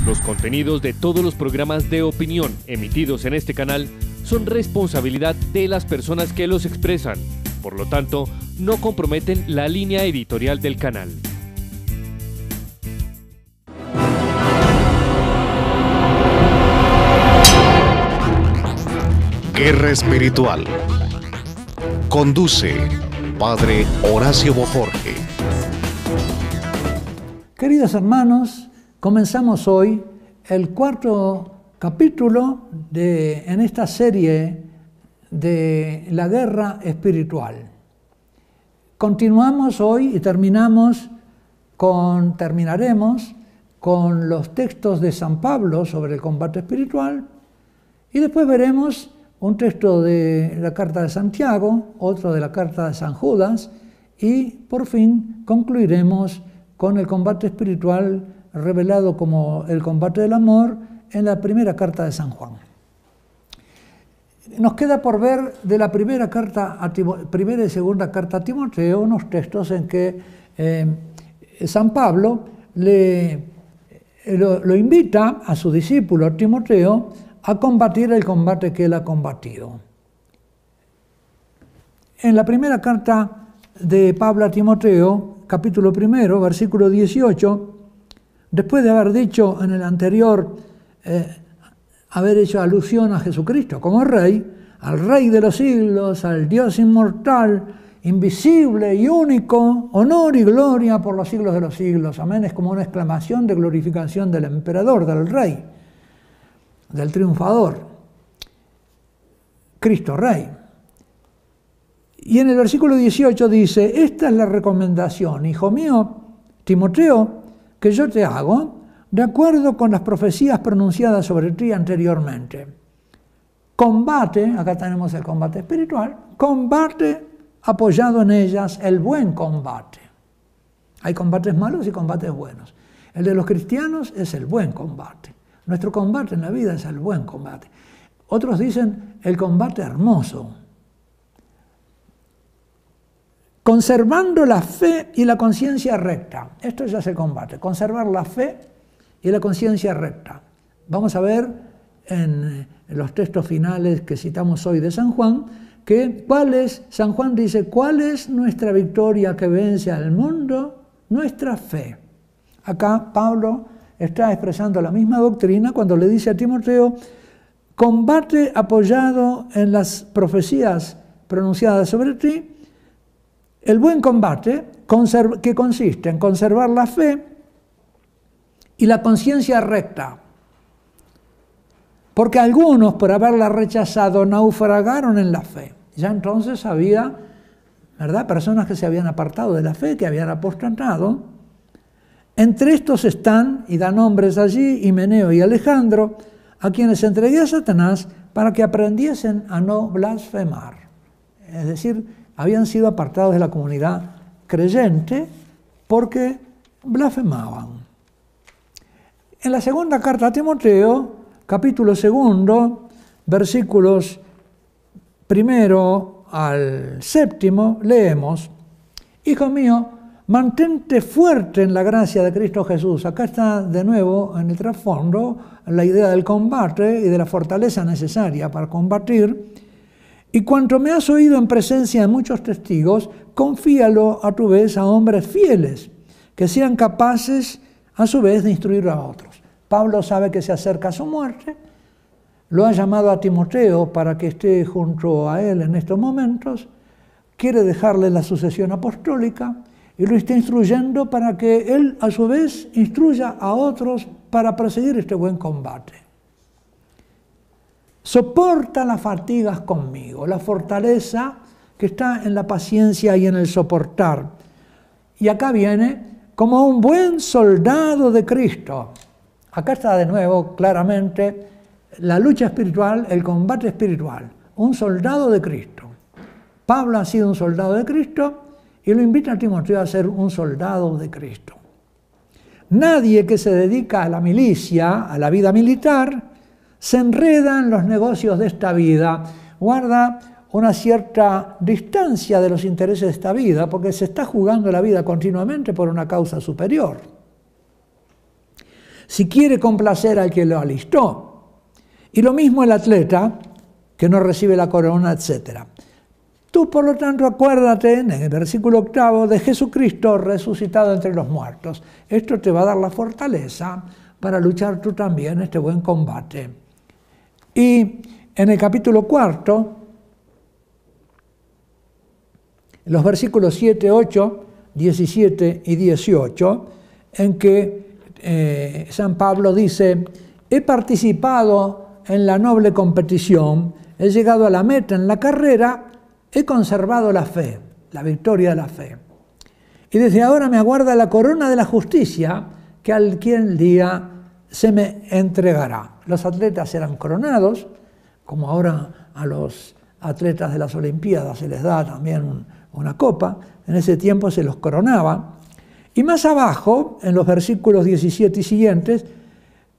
Los contenidos de todos los programas de opinión emitidos en este canal son responsabilidad de las personas que los expresan. Por lo tanto, no comprometen la línea editorial del canal. Guerra Espiritual. Conduce Padre Horacio Bojorge. Queridos hermanos, comenzamos hoy el cuarto capítulo en esta serie de la guerra espiritual. Continuamos hoy y terminaremos con los textos de San Pablo sobre el combate espiritual y después veremos un texto de la carta de Santiago, otro de la carta de San Judas y por fin concluiremos con el combate espiritual revelado como el combate del amor en la primera carta de San Juan. Nos queda por ver de la primera y segunda carta a Timoteo unos textos en que San Pablo lo invita a su discípulo Timoteo a combatir el combate que él ha combatido. En la primera carta de Pablo a Timoteo, capítulo 1, versículo 18, después de haber dicho en el anterior, haber hecho alusión a Jesucristo como Rey, al Rey de los siglos, al Dios inmortal, invisible y único, honor y gloria por los siglos de los siglos. Amén, es como una exclamación de glorificación del emperador, del Rey, del triunfador, Cristo Rey. Y en el versículo 18 dice, esta es la recomendación, hijo mío, Timoteo, que yo te hago, de acuerdo con las profecías pronunciadas sobre ti anteriormente. Combate, acá tenemos el combate espiritual, combate apoyado en ellas el buen combate. Hay combates malos y combates buenos. El de los cristianos es el buen combate. Nuestro combate en la vida es el buen combate. Otros dicen el combate hermoso. Conservando la fe y la conciencia recta. Esto ya es el combate. Conservar la fe y la conciencia recta. Vamos a ver en los textos finales que citamos hoy de San Juan, San Juan dice, ¿cuál es nuestra victoria que vence al mundo? Nuestra fe. Acá Pablo está expresando la misma doctrina cuando le dice a Timoteo, combate apoyado en las profecías pronunciadas sobre ti, el buen combate que consiste en conservar la fe y la conciencia recta. Porque algunos, por haberla rechazado, naufragaron en la fe. Ya entonces había, ¿verdad?, personas que se habían apartado de la fe, que habían apostatado. Entre estos están, y da nombres allí, Himeneo y Alejandro, a quienes entregué a Satanás para que aprendiesen a no blasfemar. Es decir, habían sido apartados de la comunidad creyente porque blasfemaban. En la segunda carta a Timoteo, capítulo 2, versículos 1 al 7, leemos, hijo mío, mantente fuerte en la gracia de Cristo Jesús. Acá está de nuevo en el trasfondo la idea del combate y de la fortaleza necesaria para combatir. Y cuanto me has oído en presencia de muchos testigos, confíalo a tu vez a hombres fieles, que sean capaces a su vez de instruir a otros. Pablo sabe que se acerca a su muerte, lo ha llamado a Timoteo para que esté junto a él en estos momentos, quiere dejarle la sucesión apostólica y lo está instruyendo para que él a su vez instruya a otros para proseguir este buen combate. Soporta las fatigas conmigo, la fortaleza que está en la paciencia y en el soportar. Y acá viene como un buen soldado de Cristo. Acá está de nuevo claramente la lucha espiritual, el combate espiritual. Un soldado de Cristo. Pablo ha sido un soldado de Cristo y lo invita a Timoteo a ser un soldado de Cristo. Nadie que se dedica a la milicia, a la vida militar, se enreda en los negocios de esta vida, guarda una cierta distancia de los intereses de esta vida, porque se está jugando la vida continuamente por una causa superior. si quiere complacer al que lo alistó. Y lo mismo el atleta que no recibe la corona, etc. Tú, por lo tanto, acuérdate en el versículo 8 de Jesucristo resucitado entre los muertos. Esto te va a dar la fortaleza para luchar tú también este buen combate. Y en el capítulo 4, los versículos 7, 8, 17 y 18, en que San Pablo dice: he participado en la noble competición, he llegado a la meta en la carrera, he conservado la fe, la victoria de la fe. Y desde ahora me aguarda la corona de la justicia, que aquel día se me entregará. Los atletas eran coronados, como ahora a los atletas de las Olimpiadas se les da también una copa. En ese tiempo se los coronaba. Y más abajo, en los versículos 17 y siguientes,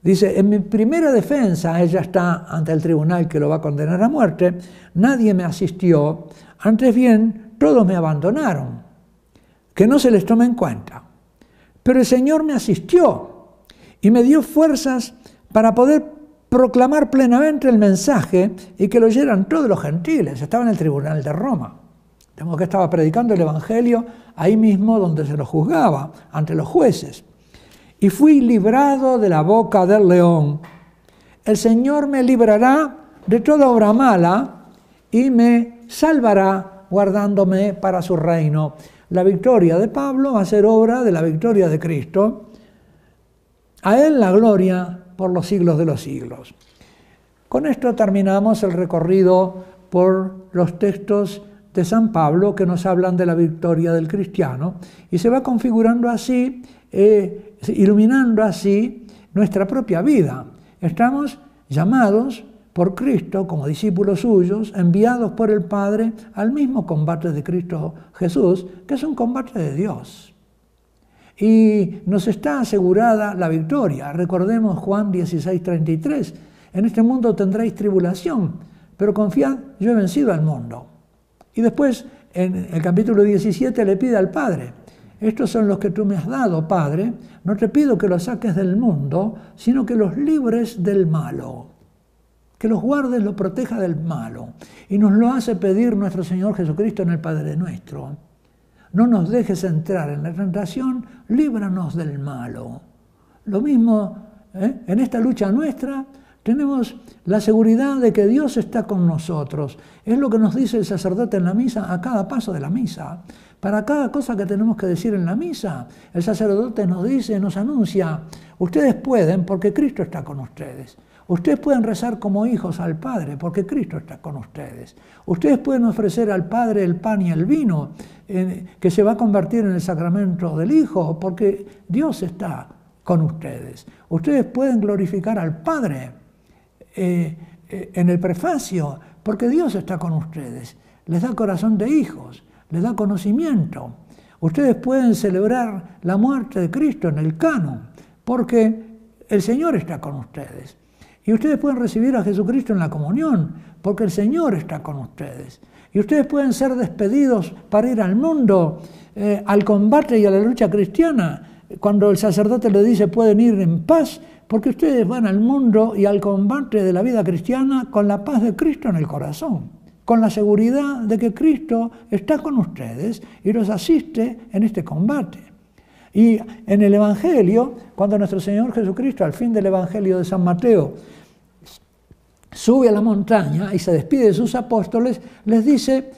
dice: en mi primera defensa, ella está ante el tribunal que lo va a condenar a muerte, nadie me asistió, antes bien todos me abandonaron, que no se les tome en cuenta. Pero el Señor me asistió y me dio fuerzas para poder proclamar plenamente el mensaje y que lo oyeran todos los gentiles. Estaba en el tribunal de Roma. Tenemos que estaba predicando el Evangelio ahí mismo donde se lo juzgaba, ante los jueces. Y fui librado de la boca del león. El Señor me librará de toda obra mala y me salvará guardándome para su reino. La victoria de Pablo va a ser obra de la victoria de Cristo. A Él la gloria por los siglos de los siglos. Con esto terminamos el recorrido por los textos de San Pablo que nos hablan de la victoria del cristiano, y se va configurando así, iluminando así nuestra propia vida. Estamos llamados por Cristo como discípulos suyos, enviados por el Padre al mismo combate de Cristo Jesús, que es un combate de Dios. Y nos está asegurada la victoria. Recordemos Juan 16:33. En este mundo tendréis tribulación, pero confiad, yo he vencido al mundo. Y después, en el capítulo 17, le pide al Padre: estos son los que tú me has dado, Padre, no te pido que los saques del mundo, sino que los libres del malo, que los guardes, los proteja del malo. Y nos lo hace pedir nuestro Señor Jesucristo en el Padre Nuestro. No nos dejes entrar en la tentación, líbranos del malo. Lo mismo, en esta lucha nuestra, tenemos la seguridad de que Dios está con nosotros. Es lo que nos dice el sacerdote en la misa a cada paso de la misa. Para cada cosa que tenemos que decir en la misa, el sacerdote nos dice, nos anuncia: ustedes pueden porque Cristo está con ustedes. Ustedes pueden rezar como hijos al Padre porque Cristo está con ustedes. Ustedes pueden ofrecer al Padre el pan y el vino que se va a convertir en el sacramento del Hijo porque Dios está con ustedes. Ustedes pueden glorificar al Padre en el prefacio porque Dios está con ustedes. Les da corazón de hijos, les da conocimiento. Ustedes pueden celebrar la muerte de Cristo en el canon porque el Señor está con ustedes. Y ustedes pueden recibir a Jesucristo en la comunión, porque el Señor está con ustedes. Y ustedes pueden ser despedidos para ir al mundo, al combate y a la lucha cristiana, cuando el sacerdote le dice pueden ir en paz, porque ustedes van al mundo y al combate de la vida cristiana con la paz de Cristo en el corazón, con la seguridad de que Cristo está con ustedes y los asiste en este combate. Y en el Evangelio, cuando nuestro Señor Jesucristo, al fin del Evangelio de San Mateo, sube a la montaña y se despide de sus apóstoles, les dice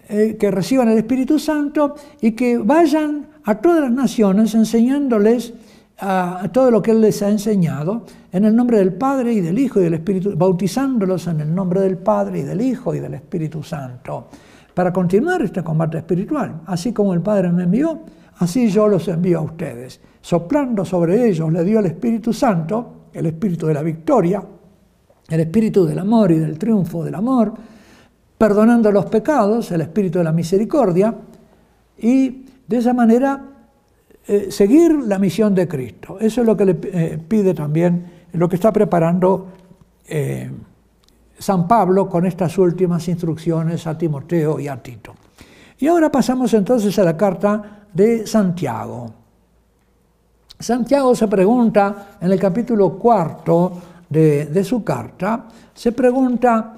que reciban el Espíritu Santo y que vayan a todas las naciones enseñándoles a todo lo que Él les ha enseñado, en el nombre del Padre y del Hijo y del Espíritu, bautizándolos en el nombre del Padre y del Hijo y del Espíritu Santo, para continuar este combate espiritual. Así como el Padre me envió, así yo los envío a ustedes. Soplando sobre ellos le dio el Espíritu Santo, el Espíritu de la victoria, el Espíritu del amor y del triunfo del amor, perdonando los pecados, el Espíritu de la misericordia, y de esa manera seguir la misión de Cristo. Eso es lo que le pide también, lo que está preparando San Pablo con estas últimas instrucciones a Timoteo y a Tito. Y ahora pasamos entonces a la carta de Santiago. Santiago se pregunta en el capítulo 4 de su carta, se pregunta,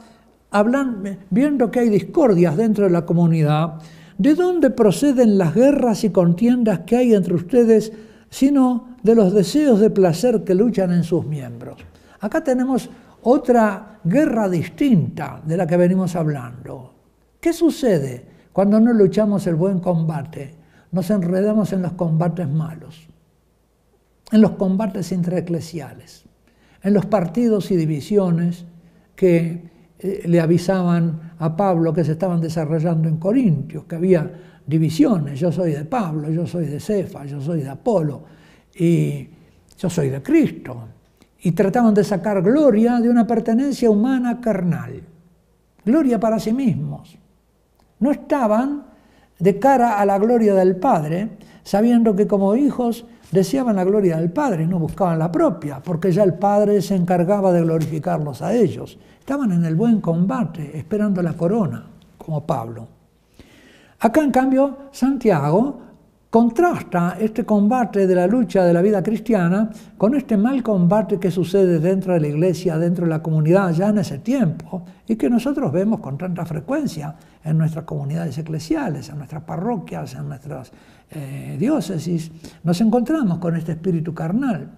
viendo que hay discordias dentro de la comunidad, ¿de dónde proceden las guerras y contiendas que hay entre ustedes, sino de los deseos de placer que luchan en sus miembros? Acá tenemos otra guerra distinta de la que venimos hablando. ¿Qué sucede cuando no luchamos el buen combate? Nos enredamos en los combates malos, en los combates intraeclesiales, en los partidos y divisiones que le avisaban a Pablo que se estaban desarrollando en Corintios, que había divisiones, yo soy de Pablo, yo soy de Cefas, yo soy de Apolo, y yo soy de Cristo. Y trataban de sacar gloria de una pertenencia humana carnal, gloria para sí mismos. No estaban de cara a la gloria del Padre, sabiendo que como hijos deseaban la gloria del Padre y no buscaban la propia, porque ya el Padre se encargaba de glorificarlos a ellos. Estaban en el buen combate, esperando la corona, como Pablo. Acá, en cambio, Santiago contrasta este combate de la lucha de la vida cristiana con este mal combate que sucede dentro de la iglesia, dentro de la comunidad ya en ese tiempo, y que nosotros vemos con tanta frecuencia en nuestras comunidades eclesiales, en nuestras parroquias, en nuestras diócesis. Nos encontramos con este espíritu carnal.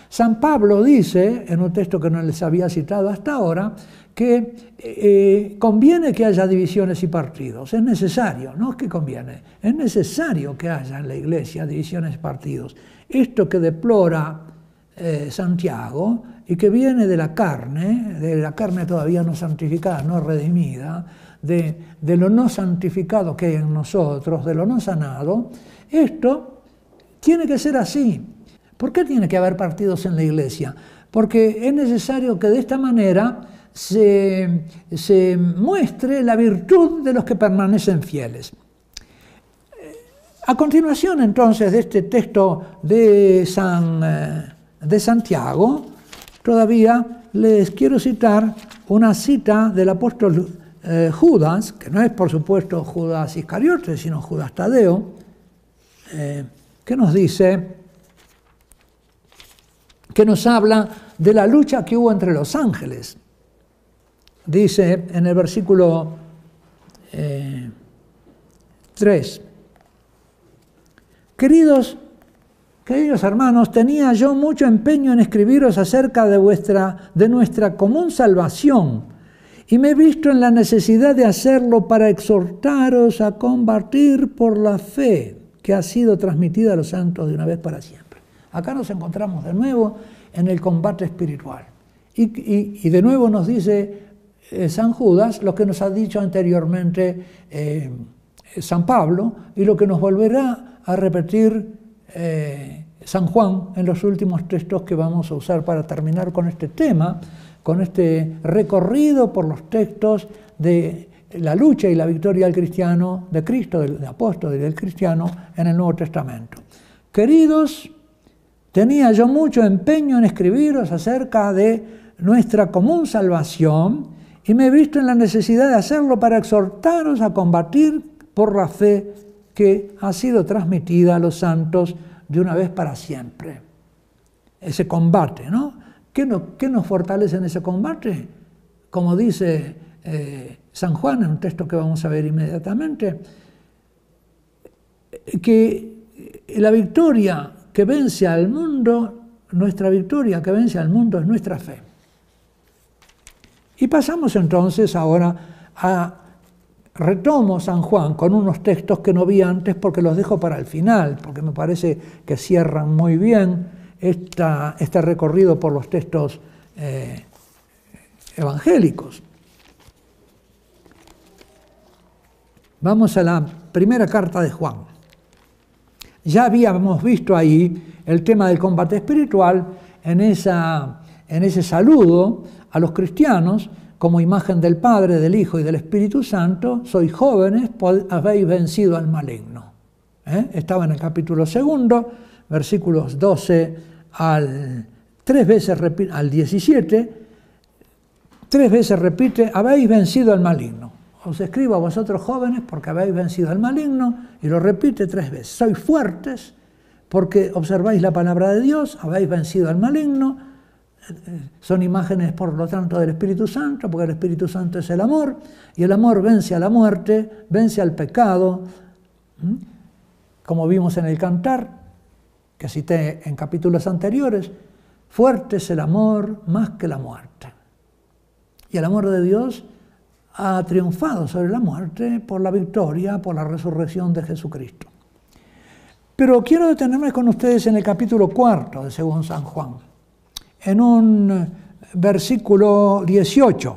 San Pablo dice, en un texto que no les había citado hasta ahora, que conviene que haya divisiones y partidos. Es necesario, no es que conviene, es necesario que haya en la iglesia divisiones y partidos. Esto que deplora Santiago y que viene de la carne todavía no santificada, no redimida, de lo no santificado que hay en nosotros, de lo no sanado, esto tiene que ser así. ¿Por qué tiene que haber partidos en la iglesia? Porque es necesario que de esta manera se muestre la virtud de los que permanecen fieles. A continuación, entonces, de este texto de Santiago, todavía les quiero citar una cita del apóstol Judas, que no es, por supuesto, Judas Iscariote, sino Judas Tadeo, que nos dice, que nos habla de la lucha que hubo entre los ángeles. Dice en el versículo 3, Queridos hermanos, tenía yo mucho empeño en escribiros acerca de nuestra común salvación, y me he visto en la necesidad de hacerlo para exhortaros a combatir por la fe que ha sido transmitida a los santos de una vez para siempre. Acá nos encontramos de nuevo en el combate espiritual. Y de nuevo nos dice San Judas lo que nos ha dicho anteriormente San Pablo y lo que nos volverá a repetir San Juan en los últimos textos que vamos a usar para terminar con este tema, con este recorrido por los textos de la lucha y la victoria del cristiano, de Cristo, del apóstol y del cristiano en el Nuevo Testamento. Queridos, tenía yo mucho empeño en escribiros acerca de nuestra común salvación y me he visto en la necesidad de hacerlo para exhortaros a combatir por la fe que ha sido transmitida a los santos de una vez para siempre. Ese combate, ¿no? ¿Qué nos fortalece en ese combate? Como dice San Juan en un texto que vamos a ver inmediatamente, que la victoria que vence al mundo, nuestra victoria que vence al mundo es nuestra fe. Y pasamos entonces ahora retomo San Juan con unos textos que no vi antes porque los dejo para el final, porque me parece que cierran muy bien este recorrido por los textos evangélicos. Vamos a la primera carta de Juan. Ya habíamos visto ahí el tema del combate espiritual en ese saludo a los cristianos como imagen del Padre, del Hijo y del Espíritu Santo. Sois jóvenes, habéis vencido al maligno. Estaba en el capítulo 2, versículos 12 al 17, 3 veces repite, habéis vencido al maligno. Os escribo a vosotros jóvenes porque habéis vencido al maligno, y lo repite 3 veces. Sois fuertes, porque observáis la palabra de Dios, habéis vencido al maligno. Son imágenes, por lo tanto, del Espíritu Santo, porque el Espíritu Santo es el amor, y el amor vence a la muerte, vence al pecado, como vimos en el Cantar, que cité en capítulos anteriores. Fuerte es el amor más que la muerte. Y el amor de Dios ha triunfado sobre la muerte por la victoria, por la resurrección de Jesucristo. Pero quiero detenerme con ustedes en el capítulo 4 de según San Juan, en un versículo 18,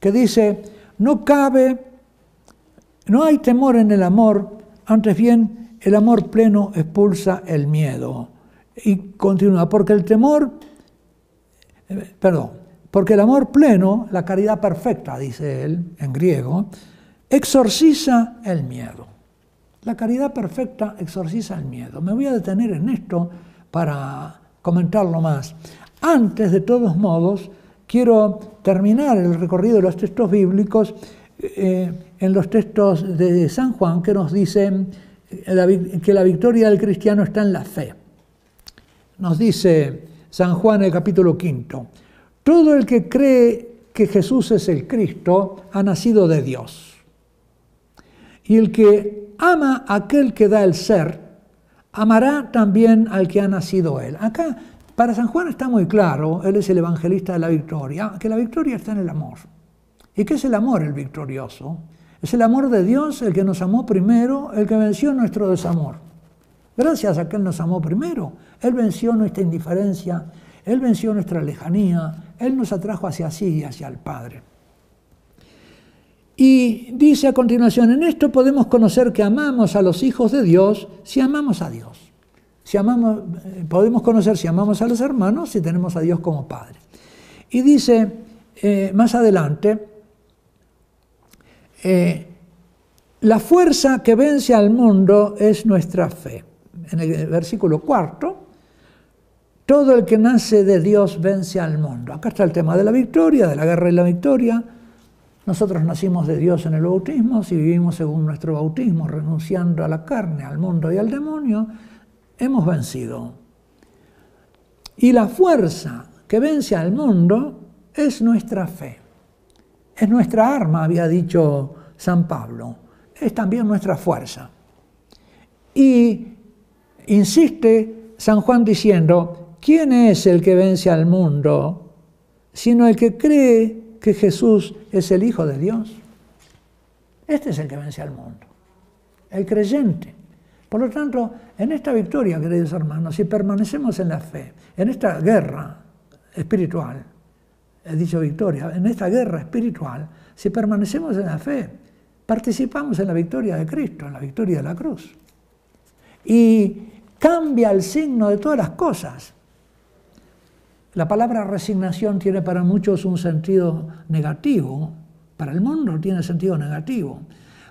que dice: no hay temor en el amor, antes bien el amor pleno expulsa el miedo. Y continúa, porque el amor pleno, la caridad perfecta, dice él en griego, exorciza el miedo. La caridad perfecta exorciza el miedo. Me voy a detener en esto para comentarlo más. Antes, de todos modos, quiero terminar el recorrido de los textos bíblicos en los textos de San Juan, que nos dicen que la victoria del cristiano está en la fe. Nos dice San Juan en el capítulo 5, todo el que cree que Jesús es el Cristo ha nacido de Dios. Y el que ama a aquel que da el ser, amará también al que ha nacido él. Acá, para San Juan está muy claro, él es el evangelista de la victoria, que la victoria está en el amor. ¿Y qué es el amor, el victorioso? Es el amor de Dios, el que nos amó primero, el que venció nuestro desamor. Gracias a que Él nos amó primero, Él venció nuestra indiferencia, Él venció nuestra lejanía, Él nos atrajo hacia sí y hacia el Padre. Y dice a continuación, en esto podemos conocer que amamos a los hijos de Dios si amamos a Dios. Podemos conocer si amamos a los hermanos si tenemos a Dios como Padre. Y dice más adelante, la fuerza que vence al mundo es nuestra fe. En el versículo 4, todo el que nace de Dios vence al mundo. Acá está el tema de la victoria, de la guerra y la victoria. Nosotros nacimos de Dios en el bautismo, si vivimos según nuestro bautismo, renunciando a la carne, al mundo y al demonio, hemos vencido. Y la fuerza que vence al mundo es nuestra fe. Es nuestra arma, había dicho San Pablo. Es también nuestra fuerza. Y insiste San Juan diciendo, ¿quién es el que vence al mundo? Sino el que cree que Jesús es el Hijo de Dios. Este es el que vence al mundo, el creyente. Por lo tanto, en esta victoria, queridos hermanos, si permanecemos en la fe, en esta guerra espiritual, he dicho victoria, en esta guerra espiritual, si permanecemos en la fe, participamos en la victoria de Cristo, en la victoria de la cruz. Y cambia el signo de todas las cosas. La palabra resignación tiene para muchos un sentido negativo, para el mundo tiene sentido negativo,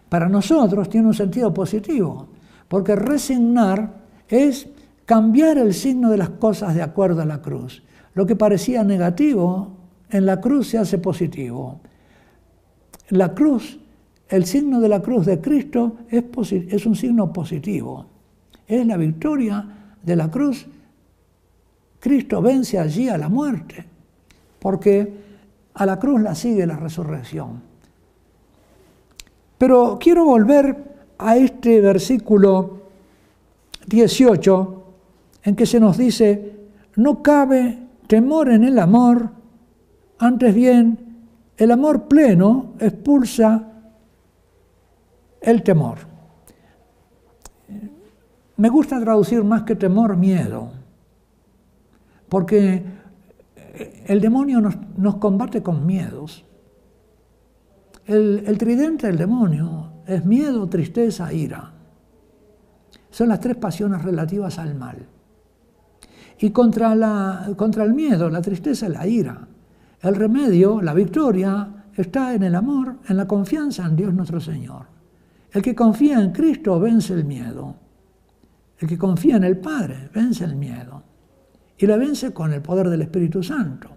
para nosotros tiene un sentido positivo, porque resignar es cambiar el signo de las cosas de acuerdo a la cruz. Lo que parecía negativo, en la cruz se hace positivo. La cruz, el signo de la cruz de Cristo es un signo positivo. Es la victoria de la cruz. Cristo vence allí a la muerte, porque a la cruz la sigue la resurrección. Pero quiero volver a este versículo 18, en que se nos dice, no cabe temor en el amor, antes bien, el amor pleno expulsa el temor. Me gusta traducir más que temor, miedo. Porque el demonio nos combate con miedos. El tridente del demonio es miedo, tristeza, ira. Son las tres pasiones relativas al mal. Y contra el miedo, la tristeza y la ira, el remedio, la victoria, está en el amor, en la confianza en Dios nuestro Señor. El que confía en Cristo vence el miedo. El que confía en el Padre vence el miedo. Y la vence con el poder del Espíritu Santo.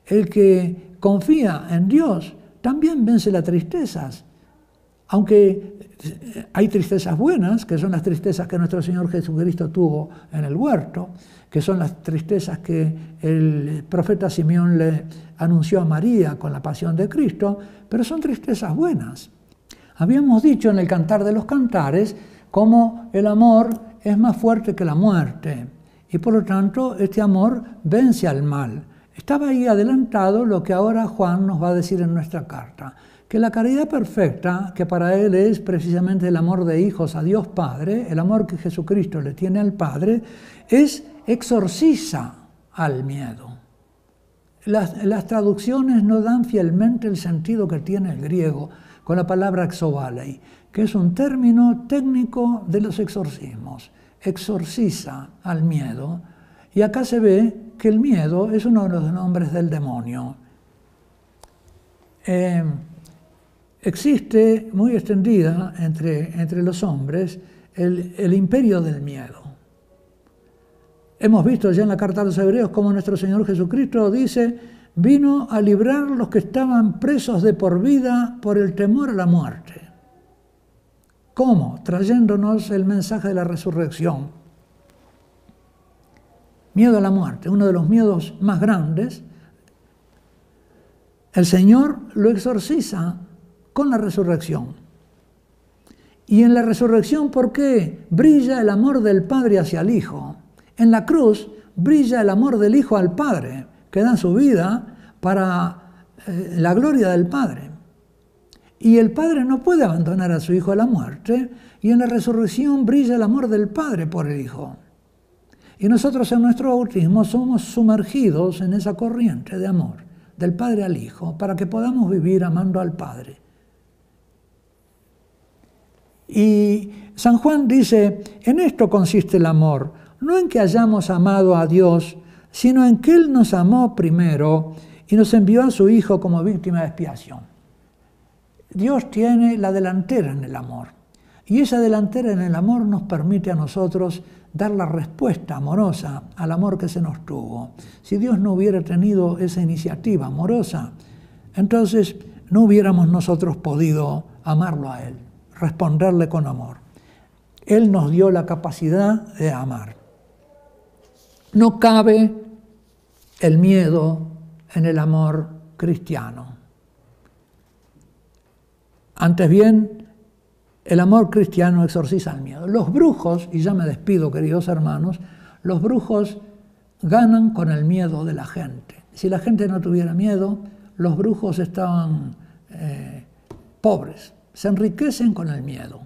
El que confía en Dios también vence las tristezas Aunque hay tristezas buenas, que son las tristezas que nuestro Señor Jesucristo tuvo en el huerto, que son las tristezas que el profeta Simeón le anunció a María con la pasión de Cristo, pero son tristezas buenas. Habíamos dicho en el Cantar de los Cantares cómo el amor es más fuerte que la muerte y por lo tanto este amor vence al mal. Estaba ahí adelantado lo que ahora Juan nos va a decir en nuestra carta, que la caridad perfecta, que para él es precisamente el amor de hijos a Dios Padre, el amor que Jesucristo le tiene al Padre, exorciza al miedo. Las traducciones no dan fielmente el sentido que tiene el griego con la palabra exobalei, que es un término técnico de los exorcismos. Exorciza al miedo, y acá se ve que el miedo es uno de los nombres del demonio. Existe muy extendida entre los hombres el imperio del miedo. Hemos visto ya en la carta a los Hebreos cómo nuestro Señor Jesucristo dice: vino a librar los que estaban presos de por vida por el temor a la muerte. ¿Cómo? Trayéndonos el mensaje de la resurrección. Miedo a la muerte, uno de los miedos más grandes. El Señor lo exorciza con la resurrección. Y en la resurrección, ¿por qué? Brilla el amor del Padre hacia el Hijo. En la cruz brilla el amor del Hijo al Padre, que da su vida para la gloria del Padre. Y el Padre no puede abandonar a su Hijo a la muerte, y en la resurrección brilla el amor del Padre por el Hijo. Y nosotros en nuestro bautismo somos sumergidos en esa corriente de amor, del Padre al Hijo, para que podamos vivir amando al Padre. Y San Juan dice: en esto consiste el amor, no en que hayamos amado a Dios, sino en que Él nos amó primero y nos envió a su Hijo como víctima de expiación. Dios tiene la delantera en el amor, y esa delantera en el amor nos permite a nosotros dar la respuesta amorosa al amor que se nos tuvo. Si Dios no hubiera tenido esa iniciativa amorosa, entonces no hubiéramos nosotros podido amarlo a Él, responderle con amor. Él nos dio la capacidad de amar. No cabe el miedo en el amor cristiano. Antes bien, el amor cristiano exorciza el miedo. Los brujos, y ya me despido, queridos hermanos, los brujos ganan con el miedo de la gente. Si la gente no tuviera miedo, los brujos estaban pobres. Se enriquecen con el miedo.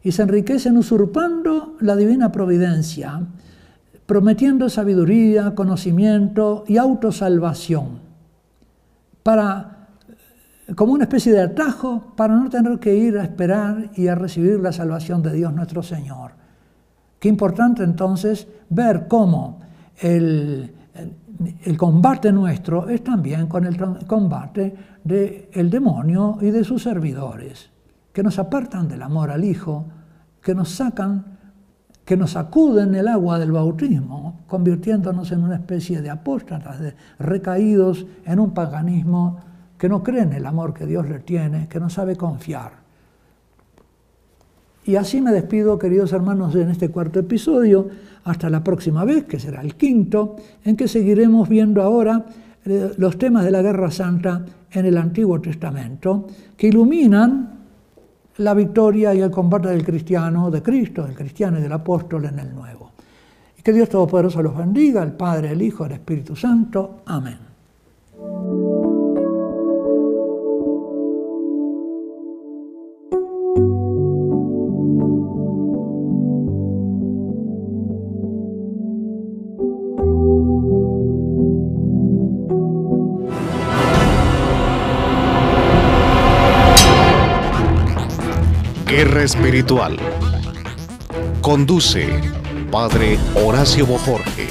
Y se enriquecen usurpando la divina providencia, prometiendo sabiduría, conocimiento y autosalvación, como una especie de atajo para no tener que ir a esperar y a recibir la salvación de Dios nuestro Señor. Qué importante entonces ver cómo el combate nuestro es también con el combate del demonio y de sus servidores, que nos apartan del amor al Hijo, que nos sacuden el agua del bautismo, convirtiéndonos en una especie de apóstatas, de recaídos en un paganismo que no cree en el amor que Dios le tiene, que no sabe confiar. Y así me despido, queridos hermanos, en este cuarto episodio, hasta la próxima vez, que será el quinto, en que seguiremos viendo ahora los temas de la Guerra Santa en el Antiguo Testamento, que iluminan la victoria y el combate del cristiano, de Cristo, del cristiano y del apóstol en el Nuevo. Y que Dios Todopoderoso los bendiga, el Padre, el Hijo, el Espíritu Santo. Amén. Guerra Espiritual. Conduce Padre Horacio Bojorge.